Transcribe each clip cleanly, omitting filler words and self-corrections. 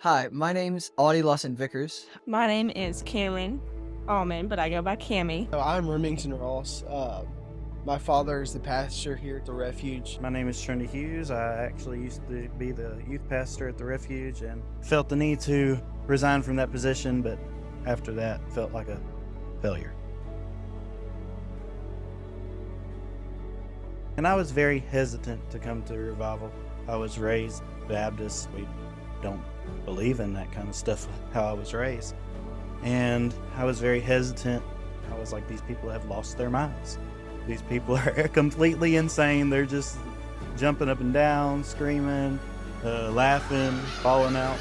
Hi, my name's Audie Lawson Vickers. My name is Kaylin Allman, but I go by Cammy. So I'm Remington Ross. My father is the pastor here at the Refuge. My name is Trinity Hughes. I actually used to be the youth pastor at the Refuge and felt the need to resign from that position, but after that felt like a failure. And I was very hesitant to come to revival. I was raised Baptist. We don't believe in that kind of stuff, how I was raised. And I was very hesitant. I was like, these people have lost their minds. These people are completely insane. They're just jumping up and down, screaming, laughing, falling out,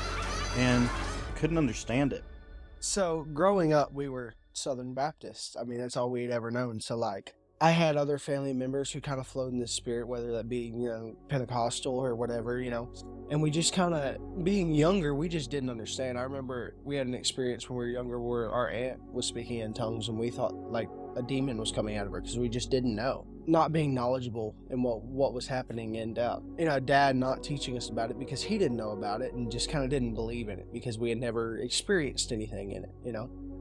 and couldn't understand it. So growing up, we were Southern Baptists. I mean, that's all we'd ever known. So I had other family members who kind of flowed in this spirit, whether that be, Pentecostal or whatever, and we just kind of, being younger, we just didn't understand. I remember we had an experience when we were younger where our aunt was speaking in tongues and we thought like a demon was coming out of her because we just didn't know. Not being knowledgeable in what was happening, and Dad not teaching us about it because he didn't know about it and just kind of didn't believe in it because we had never experienced anything in it,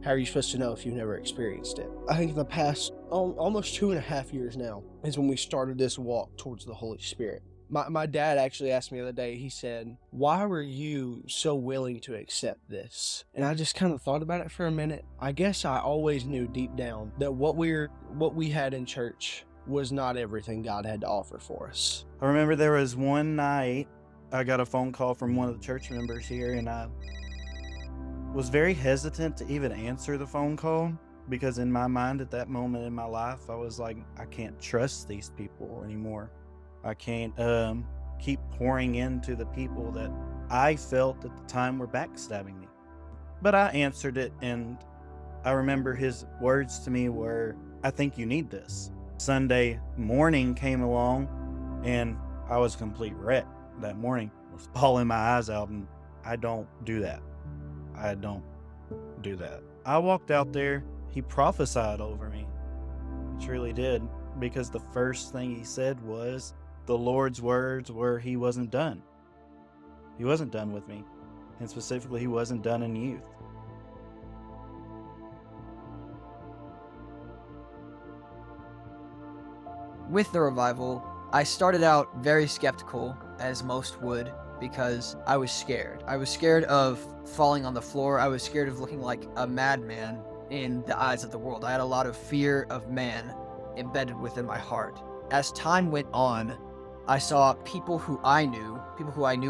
How are you supposed to know if you've never experienced it? I think in the past almost 2.5 years now is when we started this walk towards the Holy Spirit. My dad actually asked me the other day, he said, why were you so willing to accept this? And I just kind of thought about it for a minute. I guess I always knew deep down that what we had in church was not everything God had to offer for us. I remember there was one night I got a phone call from one of the church members here, and I was very hesitant to even answer the phone call because in my mind at that moment in my life, I was like, I can't trust these people anymore. I can't keep pouring into the people that I felt at the time were backstabbing me. But I answered it, and I remember his words to me were, I think you need this. Sunday morning came along, and I was a complete wreck that morning. I was bawling my eyes out, and I don't do that. I don't do that. I walked out there. He prophesied over me. He truly did, because the first thing he said was, the Lord's words were he wasn't done. He wasn't done with me. And specifically, he wasn't done in youth. With the revival, I started out very skeptical, as most would, because I was scared. I was scared of falling on the floor. I was scared of looking like a madman in the eyes of the world. I had a lot of fear of man embedded within my heart. As time went on, I saw people who I knew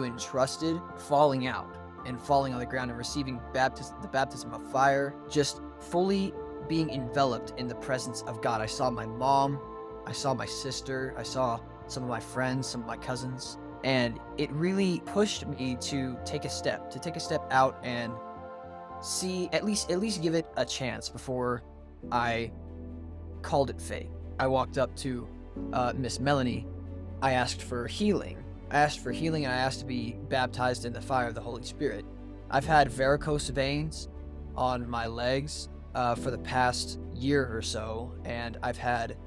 and trusted, falling out and falling on the ground and receiving the baptism of fire, just fully being enveloped in the presence of God. I saw my mom, I saw my sister, I saw some of my friends, some of my cousins, and it really pushed me to take a step out and see, at least give it a chance before I called it fake. I walked up to Miss Melanie. I asked for healing. And I asked to be baptized in the fire of the Holy Spirit. I've had varicose veins on my legs for the past year or so, and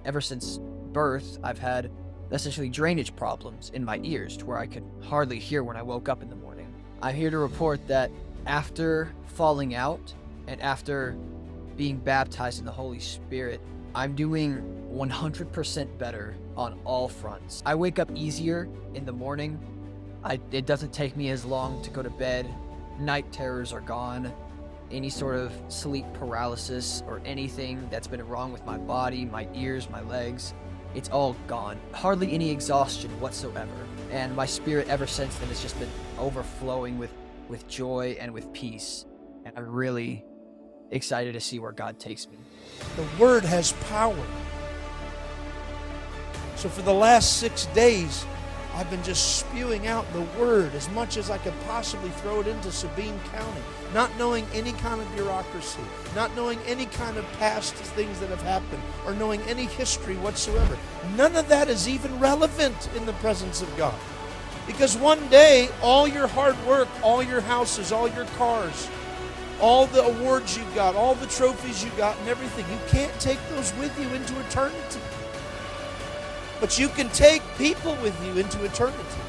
ever since birth, I've had essentially drainage problems in my ears to where I could hardly hear when I woke up in the morning. I'm here to report that after falling out and after being baptized in the Holy Spirit, I'm doing 100% better on all fronts. I wake up easier in the morning. It doesn't take me as long to go to bed. Night terrors are gone. Any sort of sleep paralysis or anything that's been wrong with my body, my ears, my legs, it's all gone. Hardly any exhaustion whatsoever. And my spirit ever since then has just been overflowing with joy and with peace. And I'm really excited to see where God takes me. The Word has power. So for the last 6 days, I've been just spewing out the Word as much as I could possibly throw it into Sabine County, not knowing any kind of bureaucracy, not knowing any kind of past things that have happened, or knowing any history whatsoever. None of that is even relevant in the presence of God. Because one day, all your hard work, all your houses, all your cars, all the awards you got, all the trophies you got and everything, you can't take those with you into eternity. But you can take people with you into eternity.